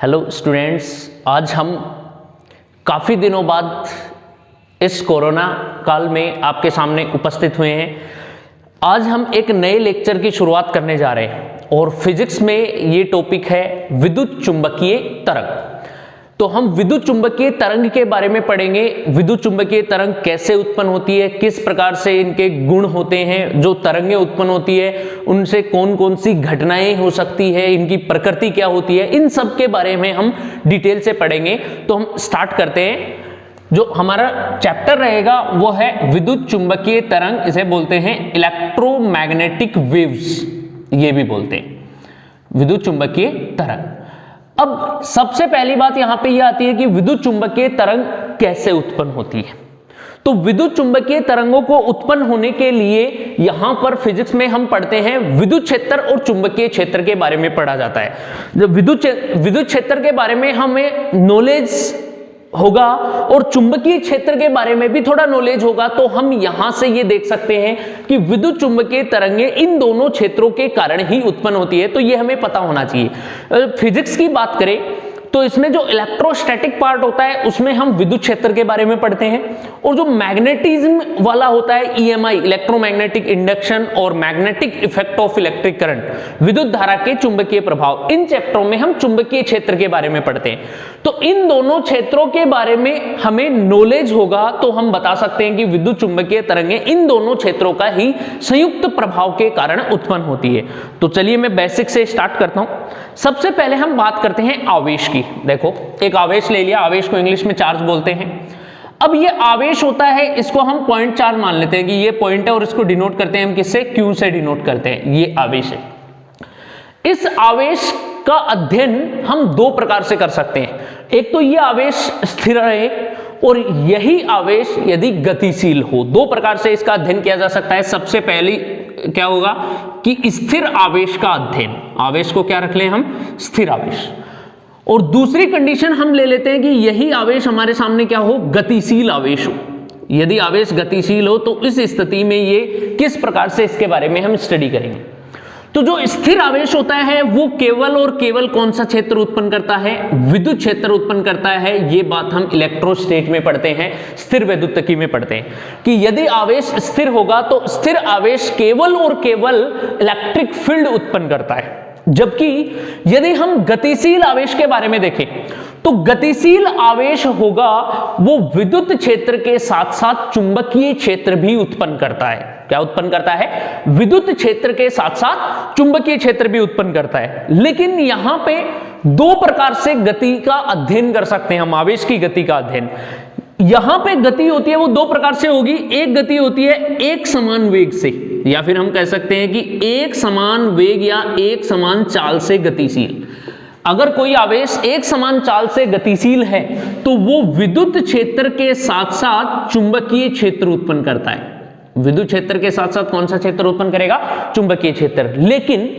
Hello students, आज हम काफ़ी दिनों बाद इस कोरोना काल में आपके सामने उपस्थित हुए हैं। आज हम एक नए लेक्चर की शुरुआत करने जा रहे हैं और फिजिक्स में ये टॉपिक है विद्युत चुंबकीय तरंग। तो हम विद्युत चुंबकीय तरंग के बारे में पढ़ेंगे। विद्युत चुंबकीय तरंग कैसे उत्पन्न होती है, किस प्रकार से इनके गुण होते हैं, जो तरंगें उत्पन्न होती है उनसे कौन कौन सी घटनाएं हो सकती है, इनकी प्रकृति क्या होती है, इन सब के बारे में हम डिटेल से पढ़ेंगे। तो हम स्टार्ट करते हैं। जो हमारा चैप्टर रहेगा वो है विद्युत चुंबकीय तरंग, इसे बोलते हैं इलेक्ट्रोमैग्नेटिक वेव्स, ये भी बोलते हैं विद्युत चुंबकीय तरंग। अब सबसे पहली बात यहां पे यह आती है कि विद्युत चुंबकीय तरंग कैसे उत्पन्न होती है। तो विद्युत चुंबकीय तरंगों को उत्पन्न होने के लिए यहां पर फिजिक्स में हम पढ़ते हैं विद्युत क्षेत्र और चुंबकीय क्षेत्र के बारे में पढ़ा जाता है। जब विद्युत क्षेत्र के बारे में हमें नॉलेज होगा और चुंबकीय क्षेत्र के बारे में भी थोड़ा नॉलेज होगा, तो हम यहां से ये देख सकते हैं कि विद्युत चुंबकीय तरंगें इन दोनों क्षेत्रों के कारण ही उत्पन्न होती है। तो ये हमें पता होना चाहिए। फिजिक्स की बात करें तो इसमें जो इलेक्ट्रोस्टैटिक पार्ट होता है उसमें हम विद्युत क्षेत्र के बारे में पढ़ते हैं, और जो मैग्नेटिज्म वाला होता है ईएमआई, इलेक्ट्रोमैग्नेटिक इंडक्शन और magnetic effect of electric current, विद्युत धारा के चुंबकीय प्रभाव, इन चैप्टरों में हम चुंबकीय क्षेत्र के बारे में पढ़ते हैं। तो इन दोनों क्षेत्रों के बारे में हमें नॉलेज होगा तो हम बता सकते हैं कि विद्युत चुंबकीय तरंगें इन दोनों क्षेत्रों का ही संयुक्त प्रभाव के कारण उत्पन्न होती है। तो चलिए मैं बेसिक से स्टार्ट करता हूं। सबसे पहले हम बात करते हैं आवेश की। देखो, एक आवेश ले लिया, आवेश को इंग्लिश में चार्ज बोलते हैं। अब ये आवेश होता है, इसको हम पॉइंट चार्ज मान लेते हैं कि ये पॉइंट है और इसको डिनोट करते हैं हम किससे, क्यू से डिनोट करते हैं। ये आवेश है। इस आवेश का अध्ययन हम दो प्रकार से कर सकते हैं। एक तो ये आवेश स्थिर रहे और यही आवेश यदि गतिशील हो। दो प्रकार से इसका अध्ययन किया जा सकता है। सबसे पहली क्या होगा कि स्थिर आवेश का अध्ययन, आवेश को क्या रख लें हम, स्थिर आवेश। और दूसरी कंडीशन हम ले लेते हैं कि यही आवेश हमारे सामने क्या हो, गतिशील आवेश हो। यदि आवेश गतिशील हो तो इस स्थिति में ये किस प्रकार से, इसके बारे में हम स्टडी करेंगे। तो जो स्थिर आवेश होता है वो केवल और केवल कौन सा क्षेत्र उत्पन्न करता है, विद्युत क्षेत्र उत्पन्न करता है। ये बात हम इलेक्ट्रोस्टैट में पढ़ते हैं, स्थिर वैद्युतिकी में पढ़ते हैं कि यदि आवेश स्थिर होगा तो स्थिर आवेश केवल और केवल इलेक्ट्रिक फील्ड उत्पन्न करता है। जबकि यदि हम गतिशील आवेश के बारे में देखें तो गतिशील आवेश होगा वो विद्युत क्षेत्र के साथ साथ चुंबकीय क्षेत्र भी उत्पन्न करता है। क्या उत्पन्न करता है, विद्युत क्षेत्र के साथ साथ चुंबकीय क्षेत्र भी उत्पन्न करता है। लेकिन यहां पे दो प्रकार से गति का अध्ययन कर सकते हैं हम, आवेश की गति का अध्ययन। यहां पे गति होती है वो दो प्रकार से होगी। एक गति होती है एक समान वेग से, या फिर हम कह सकते हैं कि एक समान वेग या एक समान चाल से गतिशील। अगर कोई आवेश एक समान चाल से गतिशील है तो वो विद्युत क्षेत्र के साथ साथ चुंबकीय क्षेत्र उत्पन्न करता है। विद्युत क्षेत्र के साथ साथ कौन सा क्षेत्र उत्पन्न करेगा, चुंबकीय क्षेत्र। लेकिन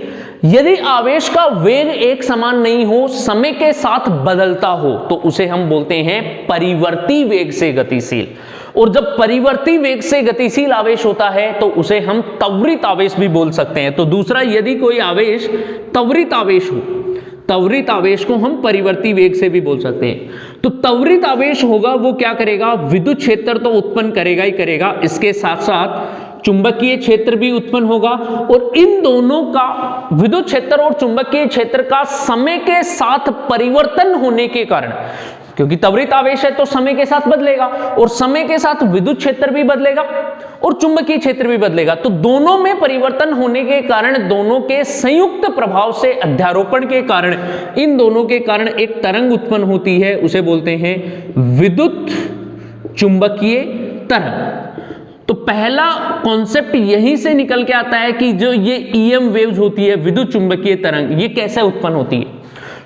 यदि आवेश का वेग एक समान नहीं हो, समय के साथ बदलता हो, तो उसे हम बोलते हैं परिवर्ती वेग से गतिशील। और जब परिवर्ती वेग से गतिशील आवेश होता है तो उसे हम त्वरित आवेश भी बोल सकते हैं। तो दूसरा, यदि कोई आवेश त्वरित आवेश हो, त्वरित आवेश को हम परिवर्ती वेग से भी बोल सकते हैं। तो त्वरित आवेश होगा वो क्या करेगा, विद्युत क्षेत्र तो उत्पन्न करेगा ही करेगा, इसके साथ साथ चुंबकीय क्षेत्र भी उत्पन्न होगा। और इन दोनों का, विद्युत क्षेत्र और चुंबकीय क्षेत्र का समय के साथ परिवर्तन होने के कारण, क्योंकि त्वरित आवेश है तो समय के साथ बदलेगा, और समय के साथ विद्युत क्षेत्र भी बदलेगा और चुंबकीय क्षेत्र भी बदलेगा। तो दोनों में परिवर्तन होने के कारण, दोनों के संयुक्त प्रभाव से, अध्यारोपण के कारण, इन दोनों के कारण एक तरंग उत्पन्न होती है, उसे बोलते हैं विद्युत चुंबकीय तरंग। तो पहला कॉन्सेप्ट यहीं से निकल के आता है कि जो ये ईएम वेव्स होती है, विद्युत चुंबकीय तरंग, ये कैसे उत्पन्न होती है।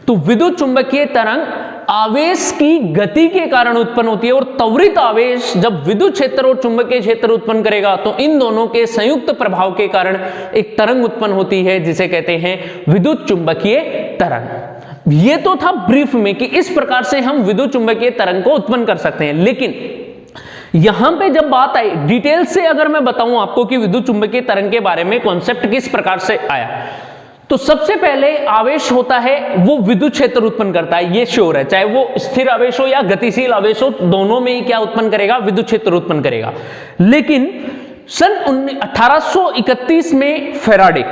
तो विद्युत चुंबकीय तरंग आवेश की गति के कारण उत्पन्न होती है, और त्वरित आवेश जब विद्युत क्षेत्र और चुंबकीय क्षेत्र उत्पन्न करेगा तो इन दोनों के संयुक्त प्रभाव के कारण एक तरंग उत्पन्न होती है जिसे कहते हैं विद्युत चुंबकीय तरंग। ये तो था ब्रीफ में कि इस प्रकार से हम विद्युत चुंबकीय तरंग को उत्पन्न कर सकते हैं। लेकिन यहां पे जब बात आई डिटेल से, अगर मैं बताऊं आपको कि विद्युत चुंबकीय तरंग के बारे में कॉन्सेप्ट किस प्रकार से आया, तो सबसे पहले आवेश होता है वो विद्युत क्षेत्र उत्पन्न करता है, ये श्योर है, चाहे वो स्थिर आवेश हो या गतिशील आवेश हो, दोनों में ही क्या उत्पन्न करेगा, विद्युत क्षेत्र उत्पन्न करेगा। लेकिन सन 1831 में फेराडे,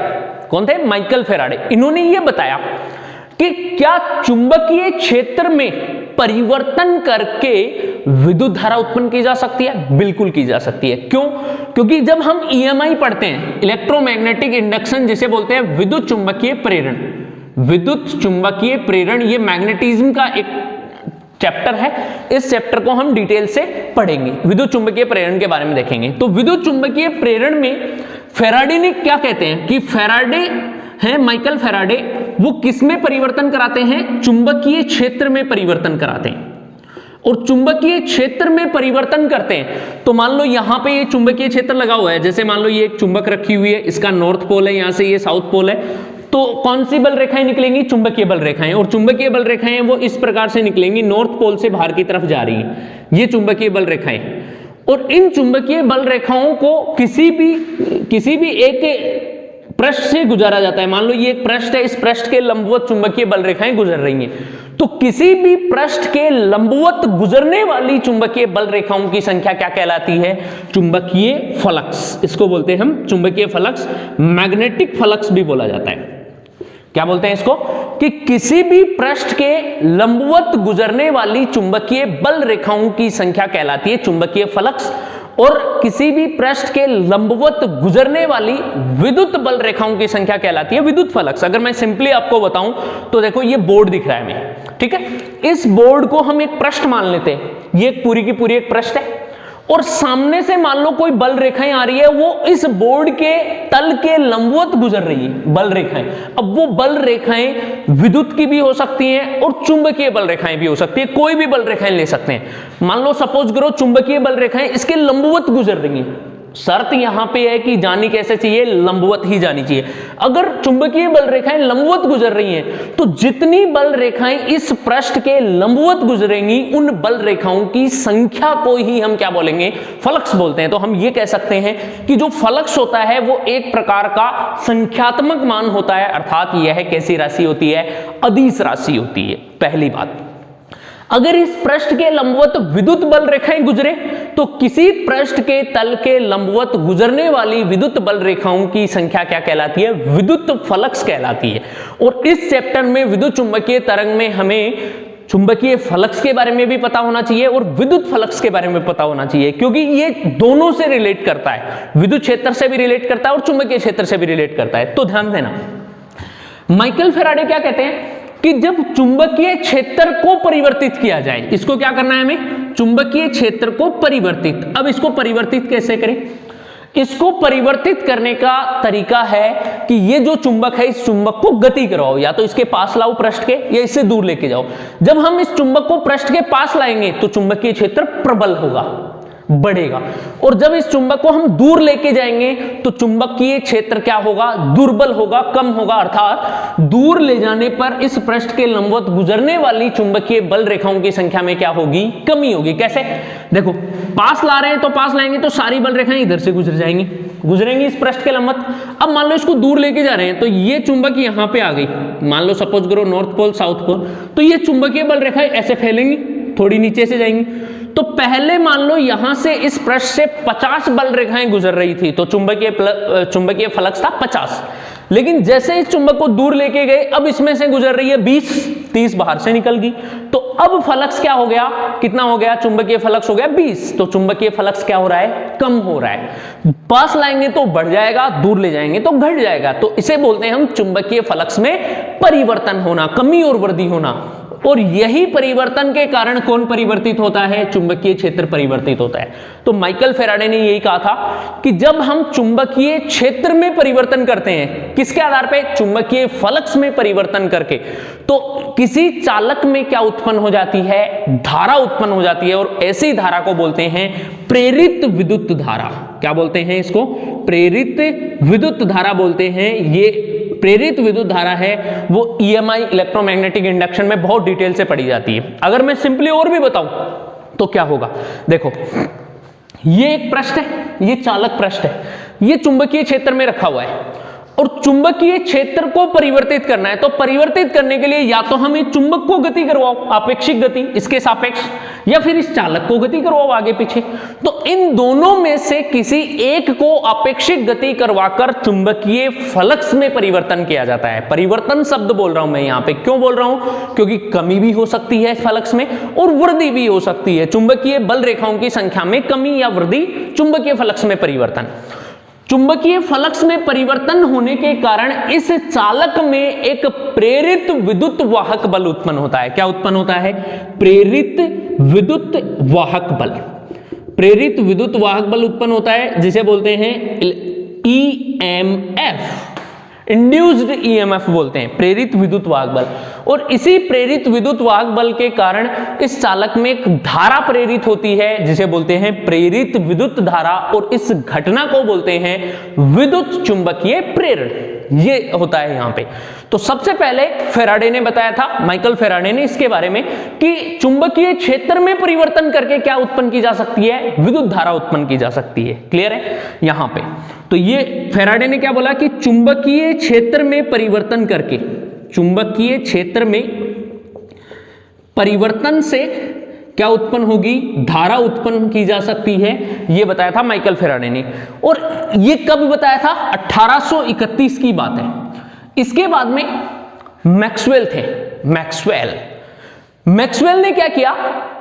कौन थे, माइकल फेराडे, इन्होंने ये बताया कि क्या चुंबकीय क्षेत्र में परिवर्तन करके विद्युत धारा उत्पन्न की जा सकती है? बिल्कुल की जा सकती है। क्यों? क्योंकि जब हम ईएमआई पढ़ते हैं, इलेक्ट्रोमैग्नेटिक इंडक्शन जिसे बोलते हैं, विद्युत चुंबकीय प्रेरण, विद्युत चुंबकीय प्रेरण, ये मैग्नेटिज्म का एक चैप्टर है, इस चैप्टर को हम डिटेल से पढ़ेंगे, विद्युत चुंबकीय प्रेरण के बारे में देखेंगे। तो विद्युत चुंबकीय प्रेरण में फेराडे ने क्या कहते हैं कि फेराडे है, माइकल फेराडे, वो किस में परिवर्तन कराते हैं, चुंबकीय क्षेत्र में परिवर्तन कराते हैं। और चुंबकीय क्षेत्र में परिवर्तन करते हैं तो मान लो यहां पे ये चुंबकीय क्षेत्र लगा हुआ है, जैसे मान लो ये एक चुंबक रखी हुई है, इसका नॉर्थ पोल है, यहां से ये साउथ पोल है, तो कौन सी बल रेखाएं निकलेंगी, चुंबकीय बल रेखाएं, और चुंबकीय बल रेखाएं वो इस प्रकार से निकलेंगी, नॉर्थ पोल से बाहर की तरफ जा रही है, ये चुंबकीय बल रेखाएं। और इन चुंबकीय बल रेखाओं को किसी भी एक पृष्ठ से गुजारा जाता है। मान लो ये एक पृष्ठ है, इस पृष्ठ के लंबवत चुंबकीय बल रेखाएं गुजर रही हैं, तो किसी भी पृष्ठ के लंबवत गुजरने वाली चुंबकीय बल रेखाओं की संख्या क्या कहलाती है, चुंबकीय फ्लक्स, इसको बोलते हैं हम चुंबकीय फ्लक्स, मैग्नेटिक फ्लक्स भी बोला जाता है। क्या बोलते हैं इसको, कि किसी भी पृष्ठ के लंबवत गुजरने वाली चुंबकीय बल रेखाओं की संख्या कहलाती है चुंबकीय फ्लक्स, और किसी भी पृष्ठ के लंबवत गुजरने वाली विद्युत बल रेखाओं की संख्या कहलाती है विद्युत फ्लक्स। अगर मैं सिंपली आपको बताऊं तो देखो ये बोर्ड दिख रहा है हमें, ठीक है, इस बोर्ड को हम एक पृष्ठ मान लेते हैं, ये पूरी की पूरी एक पृष्ठ है, और सामने से मान लो कोई बल रेखाएं आ रही है, वो इस बोर्ड के तल के लंबवत गुजर रही है बल रेखाएं। अब वो बल रेखाएं विद्युत की भी हो सकती हैं और चुंबकीय बल रेखाएं भी हो सकती है, कोई भी बल रेखाएं ले सकते हैं। मान लो सपोज करो चुंबकीय बल रेखाएं इसके लंबवत गुजर रही हैं, शर्त यहां पे है कि जानी कैसे चाहिए, लंबवत ही जानी चाहिए। अगर चुंबकीय बल रेखाएं लंबवत गुजर रही हैं तो जितनी बल रेखाएं इस पृष्ठ के लंबवत गुजरेंगी उन बल रेखाओं की संख्या को ही हम क्या बोलेंगे, फ्लक्स बोलते हैं। तो हम ये कह सकते हैं कि जो फ्लक्स होता है वो एक प्रकार का संख्यात्मक मान होता है, अर्थात यह कैसी राशि होती है, अदिश राशि होती है। पहली बात, अगर इस पृष्ठ के लंबवत विद्युत बल रेखाएं गुजरे तो किसी पृष्ठ के तल के लंबवत गुजरने वाली विद्युत बल रेखाओं की संख्या क्या कहलाती है, विद्युत फ्लक्स कहलाती है। और इस चैप्टर में विद्युत चुंबकीय तरंग में हमें चुंबकीय फ्लक्स के बारे में भी पता होना चाहिए और विद्युत फ्लक्स के बारे में पता होना चाहिए, क्योंकि ये दोनों से रिलेट करता है, विद्युत क्षेत्र से भी रिलेट करता है और चुंबकीय क्षेत्र से भी रिलेट करता है। तो ध्यान देना, माइकल फेराडे क्या कहते हैं कि जब चुंबकीय क्षेत्र को परिवर्तित किया जाए, इसको क्या करना है हमें, चुंबकीय क्षेत्र को परिवर्तित। अब इसको परिवर्तित कैसे करें, इसको परिवर्तित करने का तरीका है कि ये जो चुंबक है इस चुंबक को गति कराओ, या तो इसके पास लाओ पृष्ठ के, या इससे दूर लेके जाओ। जब हम इस चुंबक को पृष्ठ के पास लाएंगे तो चुंबकीय क्षेत्र प्रबल होगा, बढ़ेगा, और जब इस चुंबक को हम दूर लेके जाएंगे तो चुंबकीय क्षेत्र क्या होगा, दुर्बल होगा, कम होगा। अर्थात दूर ले जाने पर इस पृष्ठ के लंबवत गुजरने वाली चुंबकीय बल रेखाओं की संख्या में क्या होगी, कमी होगी। कैसे, देखो पास ला रहे हैं तो पास लाएंगे तो सारी बल रेखाएं इधर से गुजरेंगी इस पृष्ठ के लंबवत। अब मान लो इसको दूर लेके जा रहे हैं तो ये चुंबक यहां पे आ गई, मान लो सपोज करो नॉर्थ पोल साउथ पोल, तो ये चुंबकीय बल रेखाएं ऐसे फैलेंगी, थोड़ी नीचे से जाएंगी। तो पहले मान लो यहां से इस पृष्ठ से 50 बल रेखाएं गुजर रही थी तो चुंबकीय फ्लक्स था 50, लेकिन जैसे इस चुंबक को दूर लेके गए अब इसमें से गुजर रही है 20-30 बाहर से निकल गई, तो अब फ्लक्स क्या हो गया, कितना हो गया, चुंबकीय फ्लक्स हो गया 20, तो चुंबकीय फ्लक्स क्या हो रहा है, कम हो रहा है। पास लाएंगे तो बढ़ जाएगा, दूर ले जाएंगे तो घट जाएगा। तो इसे बोलते हैं हम चुंबकीय फ्लक्स में परिवर्तन होना, कमी और वृद्धि होना। और यही परिवर्तन के कारण कौन परिवर्तित होता है, चुंबकीय क्षेत्र परिवर्तित होता है। तो माइकल फेराडे ने यही कहा था कि जब हम चुंबकीय क्षेत्र में परिवर्तन करते हैं, किसके आधार पे, चुंबकीय फ्लक्स में परिवर्तन करके, तो किसी चालक में क्या उत्पन्न हो जाती है, धारा उत्पन्न हो जाती है, और ऐसी धारा को बोलते हैं प्रेरित विद्युत धारा। क्या बोलते हैं इसको, प्रेरित विद्युत धारा बोलते हैं। ये प्रेरित विद्युत धारा है वो ईएमआई इलेक्ट्रोमैग्नेटिक इंडक्शन में बहुत डिटेल से पढ़ी जाती है। अगर मैं सिंपली और भी बताऊं तो क्या होगा, देखो ये एक पृष्ठ है, ये चालक पृष्ठ है, ये चुंबकीय क्षेत्र में रखा हुआ है, और चुंबकीय क्षेत्र को परिवर्तित करना है, तो परिवर्तित करने के लिए या तो हमें चुंबक को गति करवाओ, अपेक्षिक गति इसके सापेक्ष, या फिर इस चालक को गति करवाओ आगे पीछे। तो इन दोनों में से किसी एक को अपेक्षिक गति करवाकर चुंबकीय फ्लक्स में परिवर्तन किया जाता है। परिवर्तन शब्द बोल रहा हूं मैं यहां पे, क्यों बोल रहा हूं? क्योंकि कमी भी हो सकती है फ्लक्स में और वृद्धि भी हो सकती है। चुंबकीय बल रेखाओं की संख्या में कमी या वृद्धि, चुंबकीय फ्लक्स में परिवर्तन। चुंबकीय फ्लक्स में परिवर्तन होने के कारण इस चालक में एक प्रेरित विद्युत वाहक बल उत्पन्न होता है। क्या उत्पन्न होता है? प्रेरित विद्युत वाहक बल। प्रेरित विद्युत वाहक बल उत्पन्न होता है जिसे बोलते हैं EMF, इंड्यूस्ड EMF बोलते हैं, प्रेरित विद्युत वाहक बल। और इसी प्रेरित विद्युत वाहक बल के कारण इस चालक में एक धारा प्रेरित होती है जिसे बोलते हैं प्रेरित विद्युत धारा, और इस घटना को बोलते हैं विद्युत चुंबकीय प्रेरण। ये होता है यहां पे। तो सबसे पहले फैराडे ने बताया था, माइकल फैराडे ने, इसके बारे में कि चुंबकीय क्षेत्र में परिवर्तन करके क्या उत्पन्न की जा सकती है? विद्युत धारा उत्पन्न की जा सकती है। क्लियर है यहां पे? तो ये फैराडे ने क्या बोला कि चुंबकीय क्षेत्र में परिवर्तन करके, चुंबकीय क्षेत्र में परिवर्तन से क्या उत्पन्न होगी? धारा उत्पन्न की जा सकती है। यह बताया था माइकल फैराडे ने। और यह कब बताया था? 1831 की बात है। इसके बाद में मैक्सवेल थे, मैक्सवेल ने क्या किया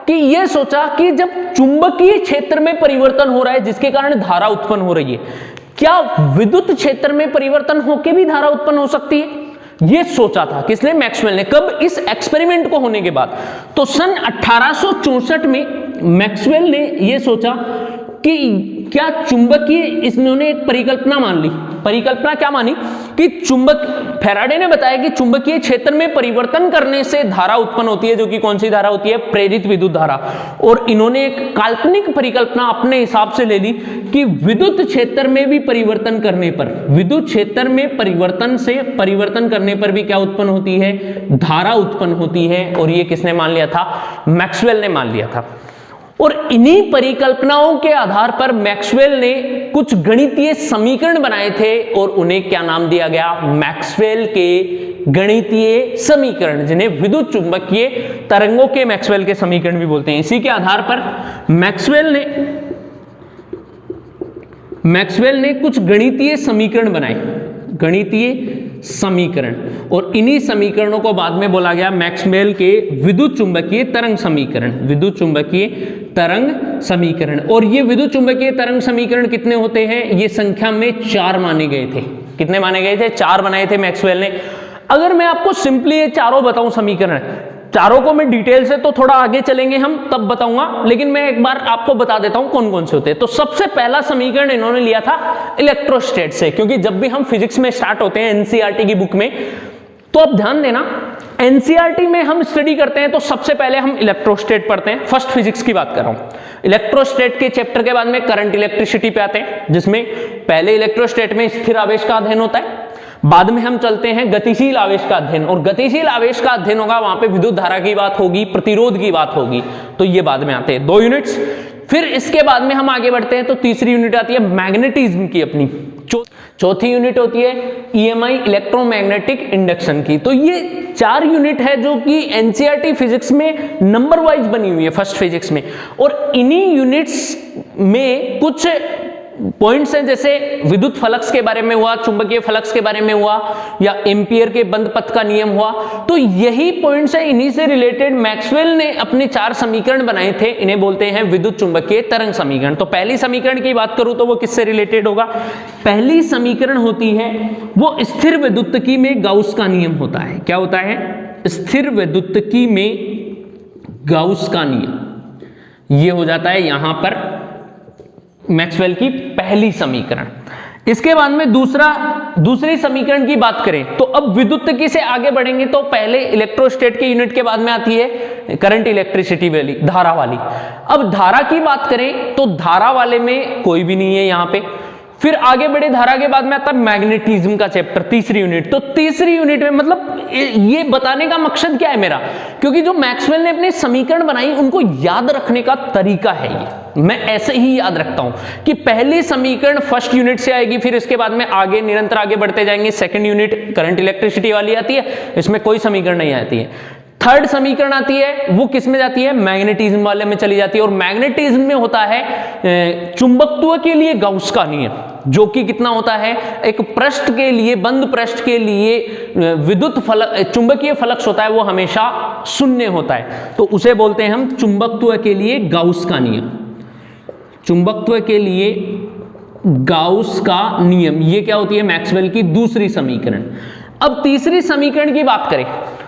कि यह सोचा कि जब चुंबकीय क्षेत्र में परिवर्तन हो रहा है जिसके कारण धारा उत्पन्न हो रही है, क्या विद्युत क्षेत्र में परिवर्तन होकर भी धारा उत्पन्न हो सकती है? यह सोचा था किसने? मैक्सवेल ने। कब? इस एक्सपेरिमेंट को होने के बाद। तो सन 1864 में मैक्सवेल ने यह सोचा कि क्या चुंबकीय, इन्होंने एक परिकल्पना मान ली। परिकल्पना क्या मानी कि फैराडे ने बताया कि चुंबकीय क्षेत्र में परिवर्तन करने से धारा उत्पन्न होती है, जो कि कौन सी धारा होती है? प्रेरित विद्युत धारा। और इन्होंने एक काल्पनिक परिकल्पना अपने हिसाब से ले ली कि विद्युत क्षेत्र में भी परिवर्तन करने पर, विद्युत क्षेत्र में परिवर्तन करने पर भी क्या उत्पन्न होती है? धारा उत्पन्न होती है। और ये किसने मान लिया था? मैक्सवेल ने मान लिया था। और इन्हीं परिकल्पनाओं के आधार पर मैक्सवेल ने कुछ गणितीय समीकरण बनाए थे और उन्हें क्या नाम दिया गया? मैक्सवेल के गणितीय समीकरण, जिन्हें विद्युत चुंबकीय तरंगों के मैक्सवेल के समीकरण भी बोलते हैं। इसी के आधार पर मैक्सवेल ने कुछ गणितीय समीकरण बनाए, गणितीय समीकरण, और इन्हीं समीकरणों को बाद में बोला गया मैक्सवेल के विद्युत चुंबकीय तरंग समीकरण, विद्युत चुंबकीय तरंग समीकरण। और ये विद्युत चुंबकीय तरंग समीकरण कितने होते हैं? ये संख्या में 4 माने गए थे। कितने माने गए थे? 4 बनाए थे मैक्सवेल ने। अगर मैं आपको सिंपली ये चारों बताऊं समीकरण, चारों को मैं डिटेल से तो थोड़ा आगे चलेंगे हम तब बताऊंगा, लेकिन मैं एक बार आपको बता देता हूं कौन कौन से होते हैं। तो सबसे पहला समीकरण इन्होंने लिया था इलेक्ट्रोस्टैट से, क्योंकि जब भी हम फिजिक्स में स्टार्ट होते हैं एनसीईआरटी की बुक में, तो आप ध्यान देना एनसीईआरटी में हम स्टडी करते हैं तो सबसे पहले हम इलेक्ट्रोस्टैट पढ़ते हैं। फर्स्ट फिजिक्स की बात कर रहा हूं। इलेक्ट्रोस्टैट के चैप्टर के बाद में करंट इलेक्ट्रिसिटी पे आते हैं, जिसमें पहले इलेक्ट्रोस्टैट में स्थिर आवेश का अध्ययन होता है, बाद में हम चलते हैं गतिशील आवेश का अध्ययन, और गतिशील आवेश का अध्ययन होगा, वहां पे विद्युत धारा की बात होगी, प्रतिरोध की बात होगी, तो ये बाद में आते हैं 2 यूनिट्स। फिर इसके बाद में हम आगे बढ़ते हैं तो तीसरी यूनिट आती है मैग्नेटिज्म की अपनी, चौथी यूनिट होती है ईएमआई इलेक्ट्रोमैग्नेटिक इंडक्शन की। तो ये 4 यूनिट है जो कि एनसीईआरटी फिजिक्स में नंबर वाइज बनी हुई है फर्स्ट फिजिक्स में, और इन्हीं यूनिट्स में कुछ पॉइंट्स हैं, जैसे विद्युत फ्लक्स के बारे में हुआ, चुंबकीय फ्लक्स के बारे में हुआ, या एम्पियर के बंद पथ का नियम हुआ। तो यही पॉइंट्स है, इन्हीं से रिलेटेड मैक्सवेल ने अपने 4 समीकरण बनाए थे, इन्हें बोलते हैं विद्युत चुंबकीय तरंग समीकरण। तो पहली समीकरण की बात करूं तो वो किससे रिलेटेड होगा? पहली समीकरण होती है वो स्थिर विद्युत्की में गाउस का नियम होता है। क्या होता है? स्थिर विद्युत्की में गाउस का नियम, ये हो जाता है यहां पर मैक्सवेल की पहली समीकरण। इसके बाद में दूसरी समीकरण की बात करें तो अब विद्युत्की से आगे बढ़ेंगे तो पहले इलेक्ट्रोस्टैट के यूनिट के बाद में आती है करंट इलेक्ट्रिसिटी वाली, धारा वाली। अब धारा की बात करें तो धारा वाले में कोई भी नहीं है यहाँ पे, फिर आगे बढ़े धारा के बाद में आता है मैग्नेटिज्म का चैप्टर, तीसरी यूनिट। तो तीसरी यूनिट में मतलब ये बताने का मकसद क्या है मेरा, क्योंकि जो मैक्सवेल ने अपने समीकरण बनाई उनको याद रखने का तरीका है ये, मैं ऐसे ही याद रखता हूं कि पहली समीकरण फर्स्ट यूनिट से आएगी, फिर इसके बाद में आगे निरंतर आगे बढ़ते जाएंगे। सेकंड यूनिट करंट इलेक्ट्रिसिटी वाली आती है, इसमें कोई समीकरण नहीं आती है। थर्ड समीकरण आती है वो किस में जाती है, मैग्नेटिज्म वाले में चली जाती है। और मैग्नेटिज्म में होता है चुंबकत्व के लिए गाउस का नियम, जो कि कितना होता है, एक पृष्ठ के लिए, बंद पृष्ठ के लिए विद्युत फलक, चुंबकीय फ्लक्स होता है वो हमेशा शून्य होता है, तो उसे बोलते हैं हम चुंबकत्व के लिए गाउस का नियम। चुंबकत्व के लिए गाउस का नियम, ये क्या होती है, मैक्सवेल की दूसरी समीकरण। अब तीसरी समीकरण की बात करें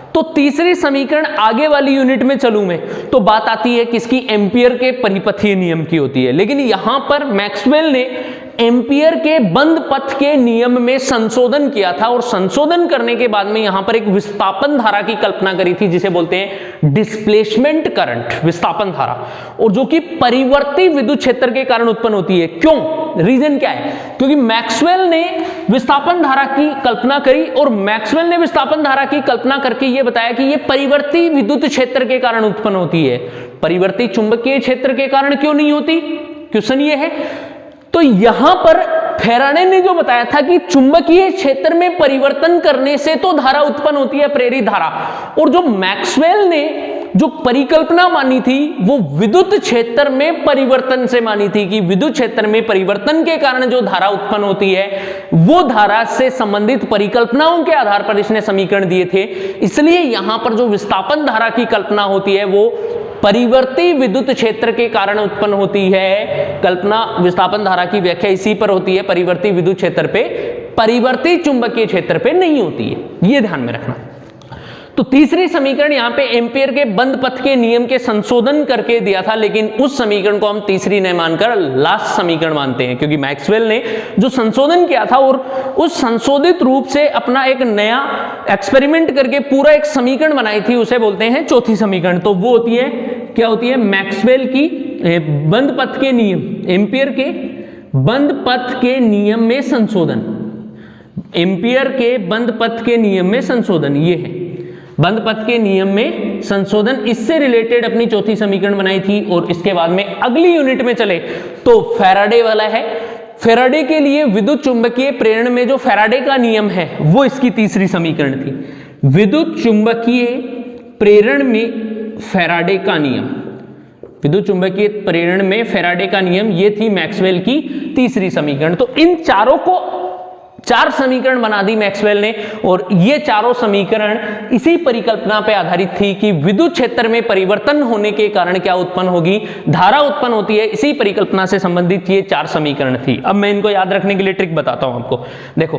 तो तीसरी समीकरण आगे वाली यूनिट में चलूं मैं तो बात आती है किसकी, एम्पियर के परिपथीय नियम की होती है। लेकिन यहां पर मैक्सवेल ने एम्पियर के बंद पथ के नियम में संशोधन किया था, और संशोधन करने के बाद में यहां पर एक विस्थापन धारा की कल्पना करी थी जिसे बोलते हैं डिस्प्लेसमेंट करंट, विस्थापन धारा, और जो कि परिवर्ती विद्युत क्षेत्र के कारण उत्पन्न होती है। क्यों, रीजन क्या है, क्योंकि मैक्सवेल ने विस्थापन धारा की कल्पना करी, और मैक्सवेल ने विस्थापन धारा की कल्पना करके यह बताया कि यह परिवर्ती विद्युत क्षेत्र के कारण उत्पन्न होती है, परिवर्ती चुंबकीय क्षेत्र के कारण क्यों नहीं होती। क्वेश्चन ये है। तो यहां पर फैराडे ने जो बताया था कि चुंबकीय क्षेत्र में परिवर्तन करने से तो धारा उत्पन्न होती है, प्रेरित धारा, और जो मैक्सवेल ने जो परिकल्पना मानी थी वो विद्युत क्षेत्र में परिवर्तन से मानी थी कि विद्युत क्षेत्र में परिवर्तन के कारण जो धारा उत्पन्न होती है वो धारा से संबंधित परिकल्पनाओं के आधार पर इसने समीकरण दिए थे। इसलिए यहां पर जो विस्थापन धारा की कल्पना होती है वो परिवर्ती विद्युत क्षेत्र के कारण उत्पन्न होती है। कल्पना विस्थापन धारा की व्याख्या इसी पर होती है, परिवर्ती विद्युत क्षेत्र पे, परिवर्ती चुंबकीय क्षेत्र पे नहीं होती है, ये ध्यान में रखना। तो तीसरी समीकरण यहां पे एम्पियर के बंद पथ के नियम के संशोधन करके दिया था, लेकिन उस समीकरण को हम तीसरी नहीं मानकर लास्ट समीकरण मानते हैं, क्योंकि मैक्सवेल ने जो संशोधन किया था और उस संशोधित रूप से अपना एक नया एक्सपेरिमेंट करके पूरा एक समीकरण बनाई थी, उसे बोलते हैं चौथी समीकरण। तो वो होती है, क्या होती है, मैक्सवेल की बंद पथ के नियम, एम्पियर के बंद पथ के नियम में संशोधन, एम्पियर के बंद पथ के नियम में संशोधन, ये है बंद पथ के नियम में संशोधन। इससे रिलेटेड अपनी चौथी समीकरण बनाई थी। और इसके बाद में अगली यूनिट में चले तो फैराडे वाला है। फैराडे के लिए विद्युत चुंबकीय प्रेरण में जो फैराडे का नियम है वो इसकी तीसरी समीकरण थी। विद्युत चुंबकीय प्रेरण में फैराडे का नियम, विद्युत चुंबकीय प्रेरण में फैराडे का नियम, ये थी मैक्सवेल की तीसरी समीकरण। तो इन चारों को चार समीकरण बना दी मैक्सवेल ने, और ये चारों समीकरण इसी परिकल्पना पर आधारित थी कि विद्युत क्षेत्र में परिवर्तन होने के कारण क्या उत्पन्न होगी, धारा उत्पन्न होती है। इसी परिकल्पना से संबंधित ये चार समीकरण थी। अब मैं इनको याद रखने के लिए ट्रिक बताता हूं आपको। देखो,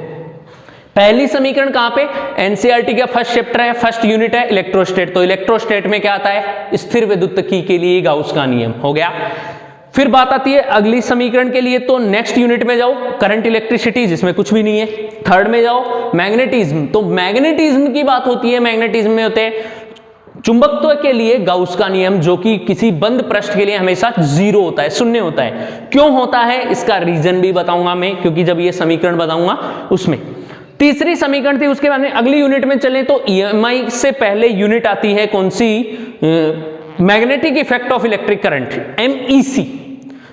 पहली समीकरण कहां पे, एनसीईआरटी का फर्स्ट चैप्टर है, फर्स्ट यूनिट है इलेक्ट्रोस्टेट। तो इलेक्ट्रोस्टेट में क्या आता है, स्थिर विद्युत्की के लिए गाउस का नियम हो गया। फिर बात आती है अगली समीकरण के लिए, तो नेक्स्ट यूनिट में जाओ, करंट इलेक्ट्रिसिटी, जिसमें कुछ भी नहीं है। थर्ड में जाओ, मैग्नेटिज्म। तो मैग्नेटिज्म की बात होती है, मैग्नेटिज्म में होते हैं चुंबकत्व के लिए गाउस का नियम, जो कि किसी बंद पृष्ठ के लिए हमेशा जीरो होता है, शून्य होता है। क्यों होता है इसका रीजन भी बताऊंगा मैं, क्योंकि जब ये समीकरण बताऊंगा उसमें। तीसरी समीकरण थी। उसके बाद में अगली यूनिट में चले तो ईएमआई से पहले यूनिट आती है कौन सी, magnetic effect of electric current, MEC,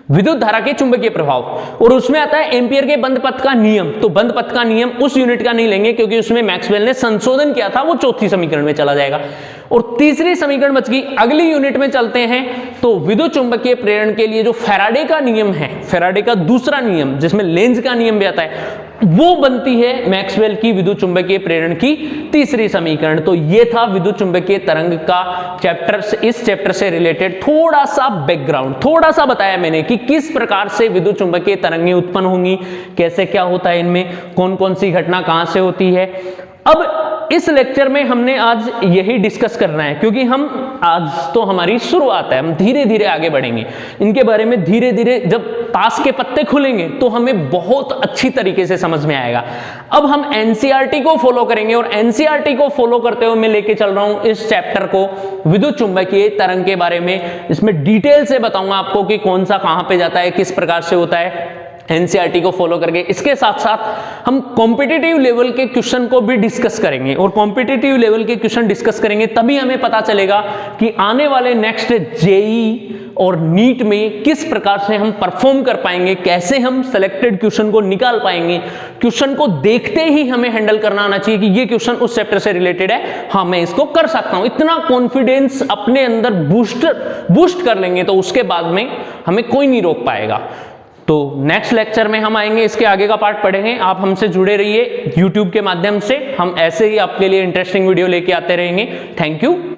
विद्युत धारा के चुंबकीय प्रभाव, और उसमें आता है एम्पियर के बंद पथ का नियम। तो बंद पथ का नियम उस यूनिट का नहीं लेंगे क्योंकि उसमें मैक्सवेल ने संशोधन किया था, वो चौथी समीकरण में चला जाएगा। और तीसरी समीकरण बच गई। अगली यूनिट में चलते हैं तो विद्युत चुंबकीय प्रेरण के लिए जो फैराडे का नियम है, फैराडे का दूसरा नियम जिसमें लेंज का नियम भी आता है, वो बनती है मैक्सवेल की विद्युत चुंबकीय प्रेरण की तीसरी समीकरण। तो ये था विद्युत चुंबकीय तरंग का चैप्टर। इस चैप्टर से रिलेटेड थोड़ा सा बैकग्राउंड, थोड़ा सा बताया मैंने कि किस प्रकार से विद्युत चुंबकीय तरंगें उत्पन्न होंगी, कैसे क्या होता है इनमें, कौन कौन सी घटना कहां से होती है। अब इस लेक्चर में हमने आज यही डिस्कस करना है, क्योंकि हम आज तो हमारी शुरुआत है, हम धीरे धीरे आगे बढ़ेंगे इनके बारे में। धीरे धीरे जब ताश के पत्ते खुलेंगे तो हमें बहुत अच्छी तरीके से समझ में आएगा। अब हम एनसीईआरटी को फॉलो करेंगे, और एनसीईआरटी को फॉलो करते हुए मैं लेके चल रहा हूं इस चैप्टर को, विद्युत चुंबकीय तरंग के बारे में। इसमें डिटेल से बताऊंगा आपको कि कौन सा कहां पे जाता है, किस प्रकार से होता है। एनसीईआरटी को फॉलो करके। इसके साथ साथ हम कॉम्पिटिटिव लेवल के क्वेश्चन को भी डिस्कस करेंगे, और कॉम्पिटिटिव लेवल के क्वेश्चन डिस्कस करेंगे तभी हमें पता चलेगा कि आने वाले नेक्स्ट जेईई और नीट में किस प्रकार से हम परफॉर्म कर पाएंगे, कैसे हम सेलेक्टेड क्वेश्चन को निकाल पाएंगे। क्वेश्चन को देखते ही हमें हैंडल करना आना चाहिए कि ये क्वेश्चन उस चैप्टर से रिलेटेड है, हाँ मैं इसको कर सकता हूं। इतना कॉन्फिडेंस अपने अंदर बूस्ट कर लेंगे तो उसके बाद में हमें कोई नहीं रोक पाएगा। तो नेक्स्ट लेक्चर में हम आएंगे, इसके आगे का पार्ट पढ़ेंगे। आप हमसे जुड़े रहिए यूट्यूब के माध्यम से, हम ऐसे ही आपके लिए इंटरेस्टिंग वीडियो लेके आते रहेंगे। Thank you.